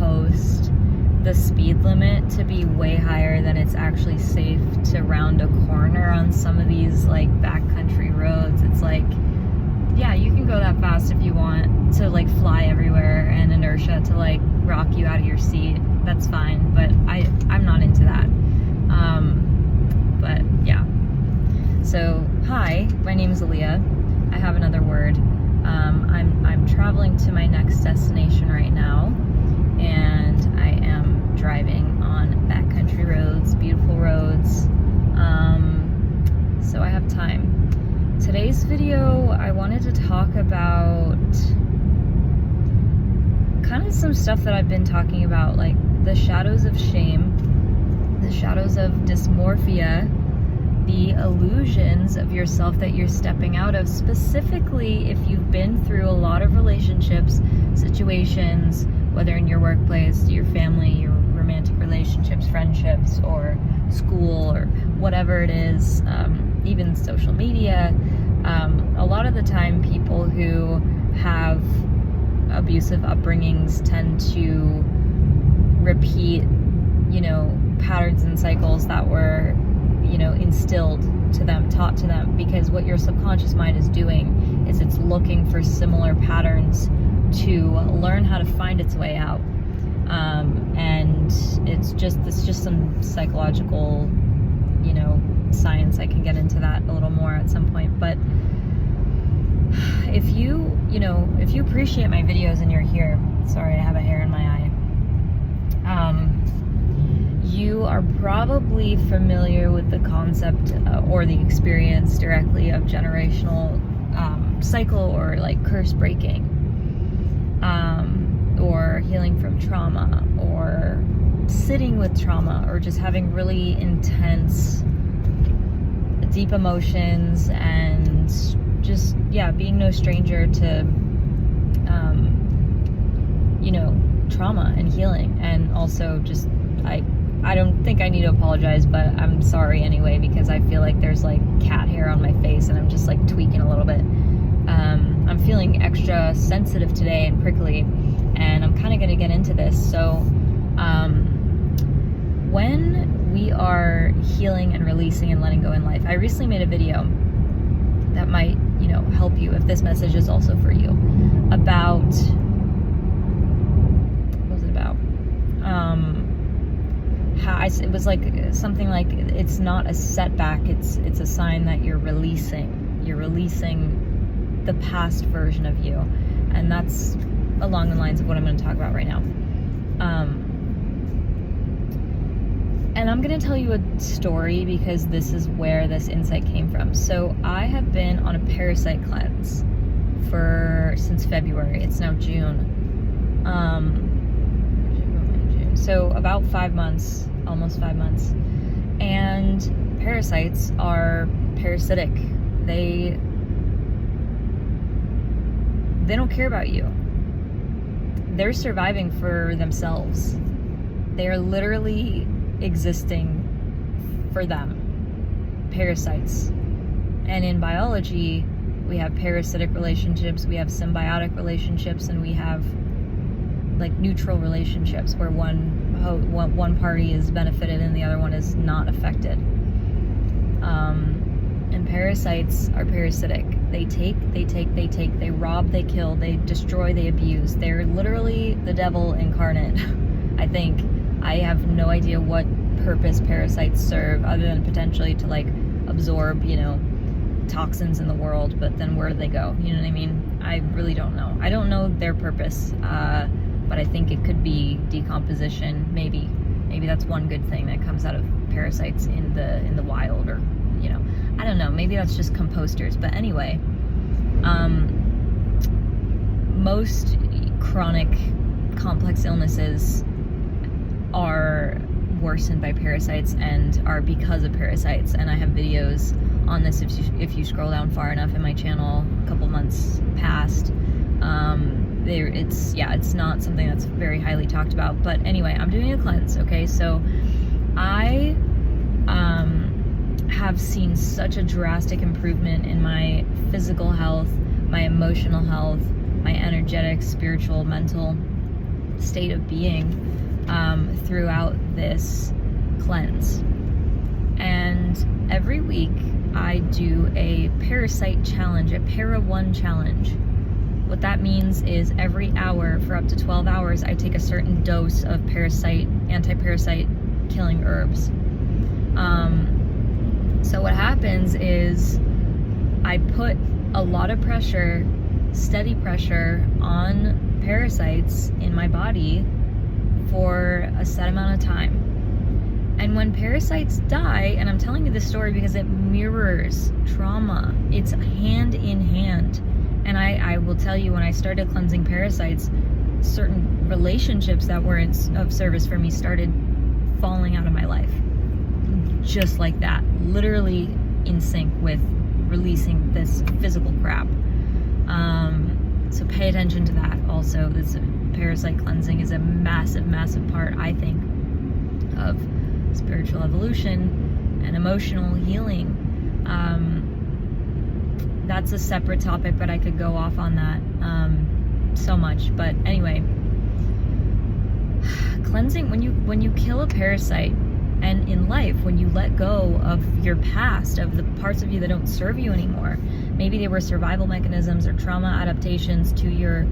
post the speed limit to be way higher than it's actually safe to round a corner on some of these like backcountry roads. It's like, yeah, you can go that fast if you want to like fly everywhere and inertia to like rock you out of your seat. That's fine, but I'm not into that. But yeah. So hi, my name is Aaliyah. I have another word. I'm traveling to my next destination right now, and I am driving on backcountry roads, beautiful roads. So I have time. Today's video, I wanted to talk about kind of some stuff that I've been talking about, like the shadows of shame, the shadows of dysmorphia, the illusions of yourself that you're stepping out of, specifically if you've been through a lot of relationships, situations, whether in your workplace, your family, your romantic relationships, friendships, or school, or whatever it is, even social media. A lot of the time, people who have abusive upbringings tend to repeat, patterns and cycles that were, instilled to them, taught to them, because what your subconscious mind is doing is it's looking for similar patterns to learn how to find its way out. And it's just some psychological, science. I can get into that a little more at some point. But if you appreciate my videos and you're here, sorry, I have a hair in my eye. You are probably familiar with the concept or the experience directly of generational cycle, or like curse breaking, or healing from trauma, or sitting with trauma, or just having really intense, deep emotions, and just, being no stranger to, trauma and healing. And also just, I don't think I need to apologize, but I'm sorry anyway, because I feel like there's like cat hair on my face and I'm just like tweaking a little bit. I'm feeling extra sensitive today and prickly, and I'm kind of going to get into this. So when we are healing and releasing and letting go in life, I recently made a video that might, help you if this message is also for you, about, what was it about? It was like something like, it's not a setback, it's a sign that you're releasing the past version of you. And that's along the lines of what I'm going to talk about right now. And I'm going to tell you a story because this is where this insight came from. So I have been on a parasite cleanse since February. It's now June. So about 5 months, almost 5 months. And parasites are parasitic. They don't care about you. They're surviving for themselves. They are literally existing for them. Parasites. And in biology, we have parasitic relationships, we have symbiotic relationships, and we have like neutral relationships where one party is benefited and the other one is not affected. And parasites are parasitic. They take, they rob, they kill, they destroy, they abuse. They're literally the devil incarnate. I think. I have no idea what purpose parasites serve, other than potentially to like absorb, toxins in the world, but then where do they go? You know what I mean? I really don't know. I don't know their purpose, but I think it could be decomposition. Maybe that's one good thing that comes out of parasites in the wild, or I don't know. Maybe that's just composters. But anyway, most chronic complex illnesses are worsened by parasites and are because of parasites. And I have videos on this if you scroll down far enough in my channel a couple months past. It's not something that's very highly talked about. But anyway, I'm doing a cleanse, okay? So I have seen such a drastic improvement in my physical health, my emotional health, my energetic, spiritual, mental, state of being throughout this cleanse. And every week I do a parasite challenge, a para 1 challenge. What that means is every hour for up to 12 hours, I take a certain dose of anti-parasite killing herbs. So what happens is I put a lot of pressure, steady pressure on parasites in my body for a set amount of time. And when parasites die, and I'm telling you this story because it mirrors trauma, it's hand in hand. And I will tell you, when I started cleansing parasites, certain relationships that weren't of service for me started falling out of my life. Just like that. Literally in sync with releasing this physical crap. So pay attention to that also. This parasite cleansing is a massive, massive part, I think, of spiritual evolution and emotional healing. That's a separate topic, but I could go off on that so much. But anyway, cleansing, when you kill a parasite, and in life, when you let go of your past, of the parts of you that don't serve you anymore, maybe they were survival mechanisms or trauma adaptations to your,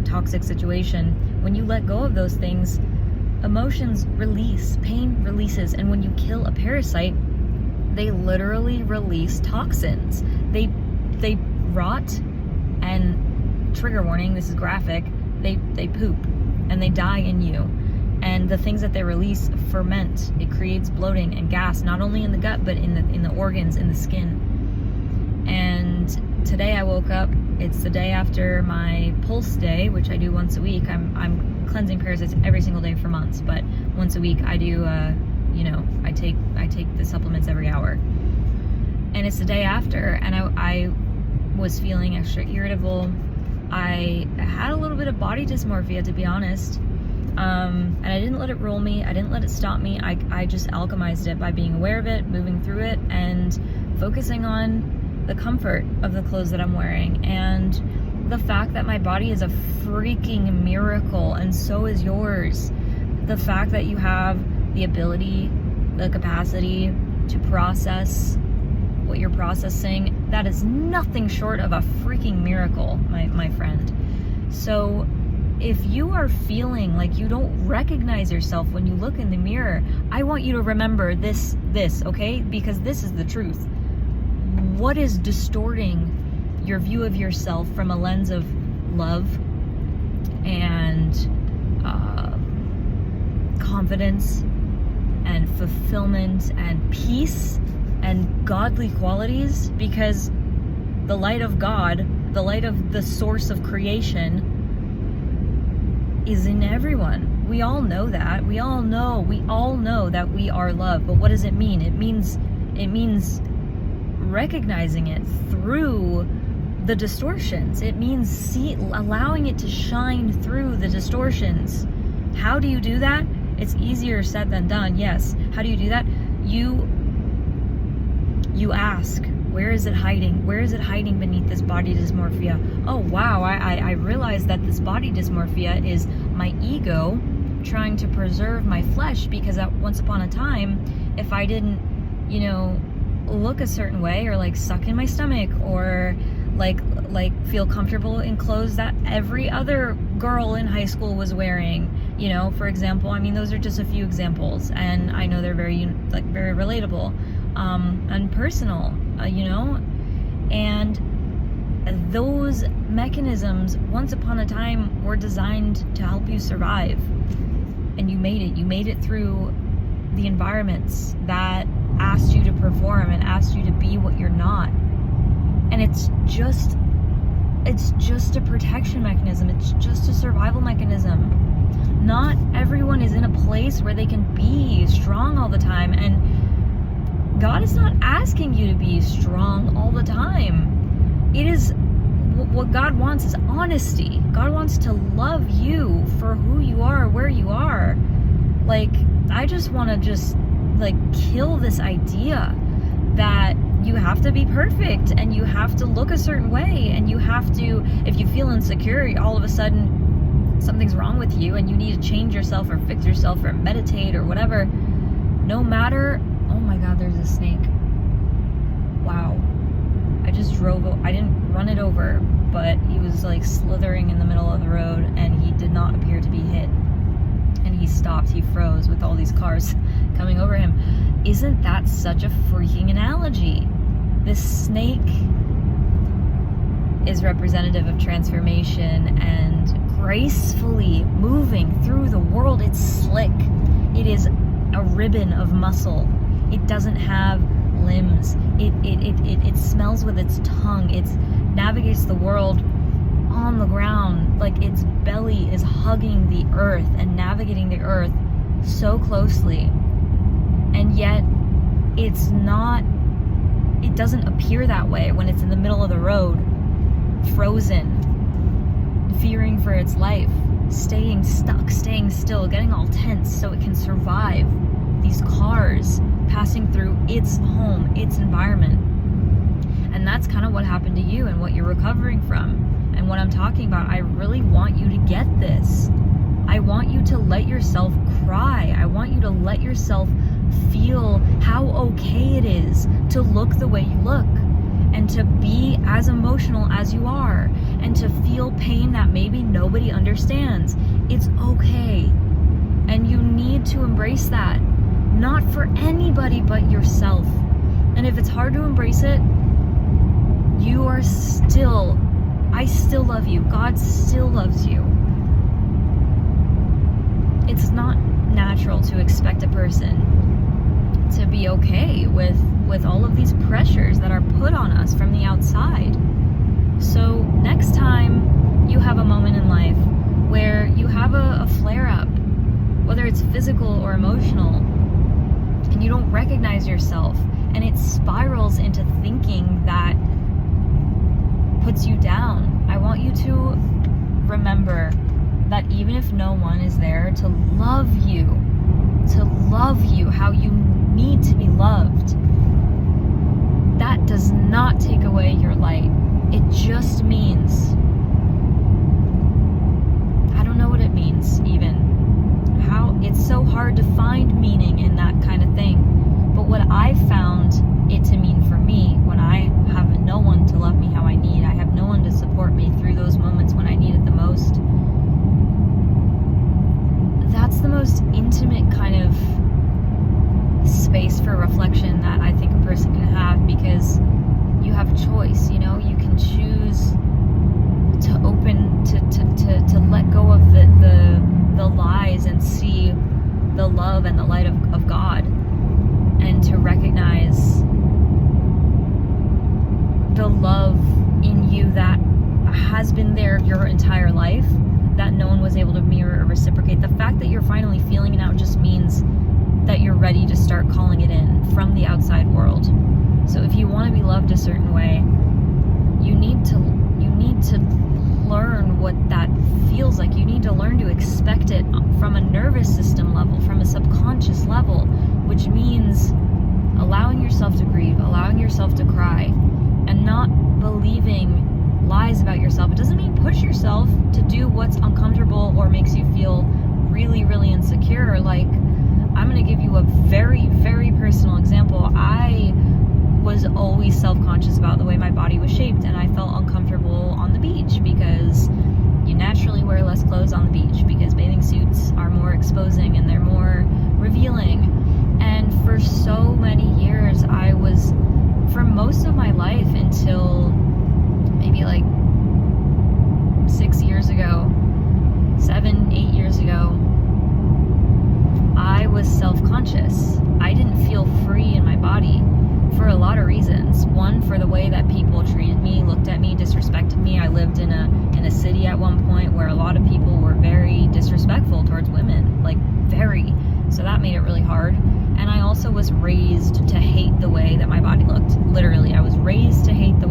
toxic situation. When you let go of those things, emotions release, pain releases, and when you kill a parasite, they literally release toxins. They rot, and trigger warning, this is graphic, they poop and they die in you. And the things that they release ferment. It creates bloating and gas, not only in the gut, but in the organs, in the skin. And today I woke up, it's the day after my pulse day, which I do once a week. I'm cleansing parasites every single day for months, but once a week I do, I take the supplements every hour. And it's the day after, and I was feeling extra irritable. I had a little bit of body dysmorphia, to be honest. And I didn't let it rule me. I didn't let it stop me. I just alchemized it by being aware of it, moving through it, and focusing on the comfort of the clothes that I'm wearing, and the fact that my body is a freaking miracle, and so is yours. The fact that you have the ability, the capacity to process what you're processing, that is nothing short of a freaking miracle, my friend. So if you are feeling like you don't recognize yourself when you look in the mirror, I want you to remember this, okay? Because this is the truth. What is distorting your view of yourself from a lens of love and confidence and fulfillment and peace and godly qualities? Because the light of God, the light of the source of creation, is in everyone. We all know that. We all know that we are love. But what does it mean? It means recognizing it through the distortions. It means allowing it to shine through the distortions. How do you do that? It's easier said than done, yes. How do you do that? You ask, where is it hiding? Where is it hiding beneath this body dysmorphia? Oh wow, I realized that this body dysmorphia is my ego trying to preserve my flesh, because once upon a time, if I didn't, look a certain way, or like suck in my stomach, or like feel comfortable in clothes that every other girl in high school was wearing, for example. I mean, those are just a few examples, and I know they're very relatable, and personal, and those mechanisms once upon a time were designed to help you survive, and you made it through the environments that asked you to perform and asked you to be what you're not. And it's just a protection mechanism. It's just a survival mechanism. Not everyone is in a place where they can be strong all the time, and God is not asking you to be strong all the time. It is what God wants is honesty. God wants to love you for who you are, where you are. I just want to kill this idea that you have to be perfect and you have to look a certain way, and you have to, if you feel insecure, all of a sudden something's wrong with you and you need to change yourself or fix yourself or meditate or whatever, no matter, oh my God, there's a snake. Wow. I didn't run it over, but he was like slithering in the middle of the road and he did not appear to be hit. And he stopped, he froze with all these cars coming over him. Isn't that such a freaking analogy? This snake is representative of transformation and gracefully moving through the world. It's slick. It is a ribbon of muscle. It doesn't have limbs. It smells with its tongue. It navigates the world on the ground, like its belly is hugging the earth and navigating the earth so closely. And yet it doesn't appear that way when it's in the middle of the road, frozen, fearing for its life, staying stuck, staying still, getting all tense so it can survive these cars passing through its home, its environment. And that's kind of what happened to you and what you're recovering from. And what I'm talking about, I really want you to get this. I want you to let yourself cry. I want you to let yourself feel how okay it is to look the way you look, and to be as emotional as you are, and to feel pain that maybe nobody understands. It's okay. And you need to embrace that, not for anybody but yourself. And if it's hard to embrace it, I still love you. God still loves you. It's not natural to expect a person to be okay with all of these pressures that are put on us from the outside. So next time you have a moment in life where you have a flare-up, whether it's physical or emotional, and you don't recognize yourself, and it spirals into thinking that puts you down, I want you to remember that even if no one is there to love you how you need to be loved, that does not take away your light. It just means, I don't know what it means even. How it's so hard to find meaning in that kind of thing. But what I found it to mean for me, when I have no one to love me how I need, I have no one to support me through those moments when I need it the most, that's the most intimate kind of space for reflection that I think a person can have, because you have a choice, you know, you can choose to open, to let go of the lies and see the love and the light of God, and to recognize the love in you that has been there your entire life, that no one was able to mirror or reciprocate. The fact that you're finally feeling it out just means that you're ready to start calling it in from the outside world. So if you want to be loved a certain way, you need to learn what that feels like. You need to learn to expect it from a nervous system level, from a subconscious level, which means allowing yourself to grieve, allowing yourself to cry, and not believing lies about yourself. It doesn't mean push yourself to do what's uncomfortable or makes you feel really, really insecure. Like, I'm going to give you a very, very personal example. I was always self-conscious about the way my body was shaped, and I felt uncomfortable on the beach because you naturally wear less clothes on the beach because bathing suits are more exposing and they're more revealing. And for so many years, I was, for most of my life until maybe like 6 years ago, 7, 8 years ago, I was self-conscious. I didn't feel free in my body for a lot of reasons. One, for the way that people treated me, looked at me, disrespected me. I lived in a city at one point where a lot of people were very disrespectful towards women, like very. So that made it really hard. And I also was raised to hate the way that my body looked. Literally, I was raised to hate the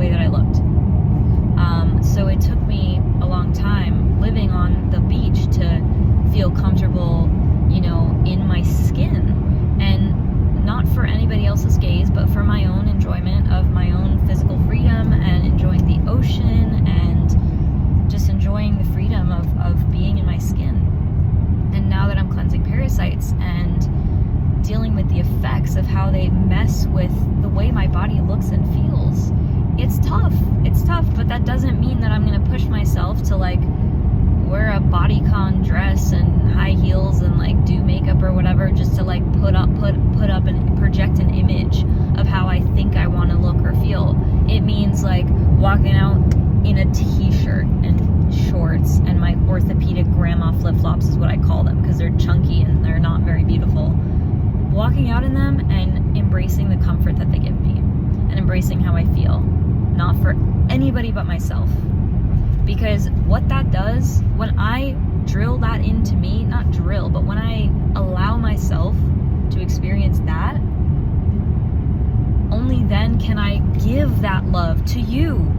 tough. It's tough, but that doesn't mean that I'm gonna push myself to like wear a bodycon dress and high heels and like do makeup or whatever just to like put up and project an image of how I think I want to look or feel. It means like walking out in a t-shirt and shorts and my orthopedic grandma flip-flops is what I call them because they're chunky and they're not very beautiful. Walking out in them and embracing the comfort that they give me and embracing how I feel, not for anybody but myself. Because what that does, when I drill that into me, not drill, but when I allow myself to experience that, only then can I give that love to you.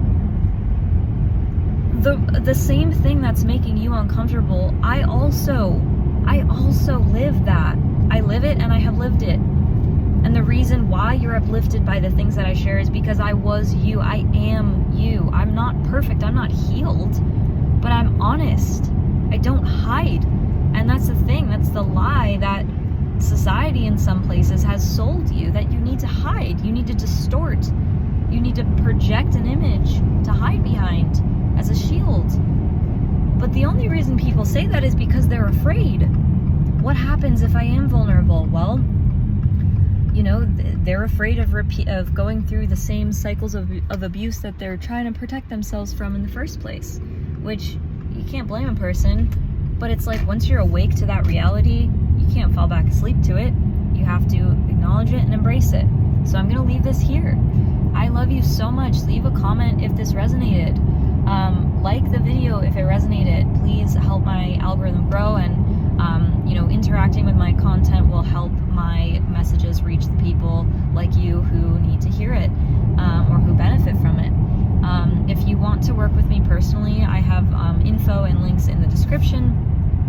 The same thing that's making you uncomfortable, I also live that. I live it and I have lived it. And the reason why you're uplifted by the things that I share is because I was you. I am you. I'm not perfect. I'm not healed. But I'm honest. I don't hide. And that's the thing. That's the lie that society in some places has sold you, that you need to hide. You need to distort. You need to project an image to hide behind as a shield. But the only reason people say that is because they're afraid. What happens if I am vulnerable? Well, you know, they're afraid of going through the same cycles of abuse that they're trying to protect themselves from in the first place, which you can't blame a person, but it's like once you're awake to that reality, you can't fall back asleep to it. You have to acknowledge it and embrace it. So I'm gonna leave this here. I love you so much. Leave a comment if this resonated. Like the video if it resonated. Please help my algorithm grow, and you know, interacting with my content will help my messages reach the people like you who need to hear it, or who benefit from it. If you want to work with me personally, I have info and links in the description.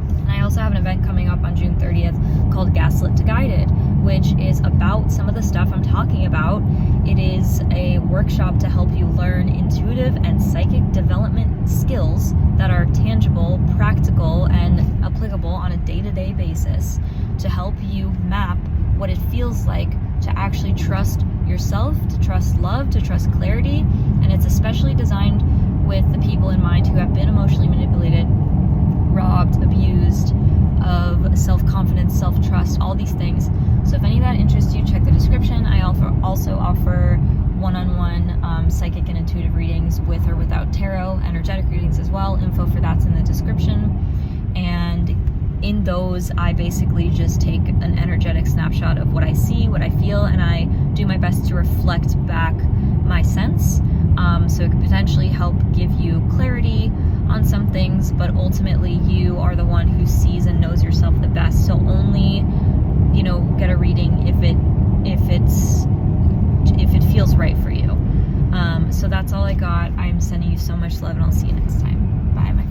And I also have an event coming up on June 30th called Gaslit to Guided, which is about some of the stuff I'm talking about. It is a workshop to help you learn intuitive and psychic development skills that are tangible, practical, and applicable on a day-to-day basis to help you map what it feels like to actually trust yourself, to trust love, to trust clarity. And it's especially designed with the people in mind who have been emotionally manipulated, robbed, abused of self-confidence, self-trust, all these things. So if any of that interests you, check the description. I also offer one-on-one psychic and intuitive readings with or without tarot, energetic readings as well. Info for that's in the description. And in those, I basically just take an energetic snapshot of what I see, what I feel, and I do my best to reflect back my sense. So it could potentially help give you clarity on some things, but ultimately you are the one who sees and knows yourself the best. So only, you know, get a reading if it feels right for you. So that's all I got. I'm sending you so much love, and I'll see you next time. Bye, my friends.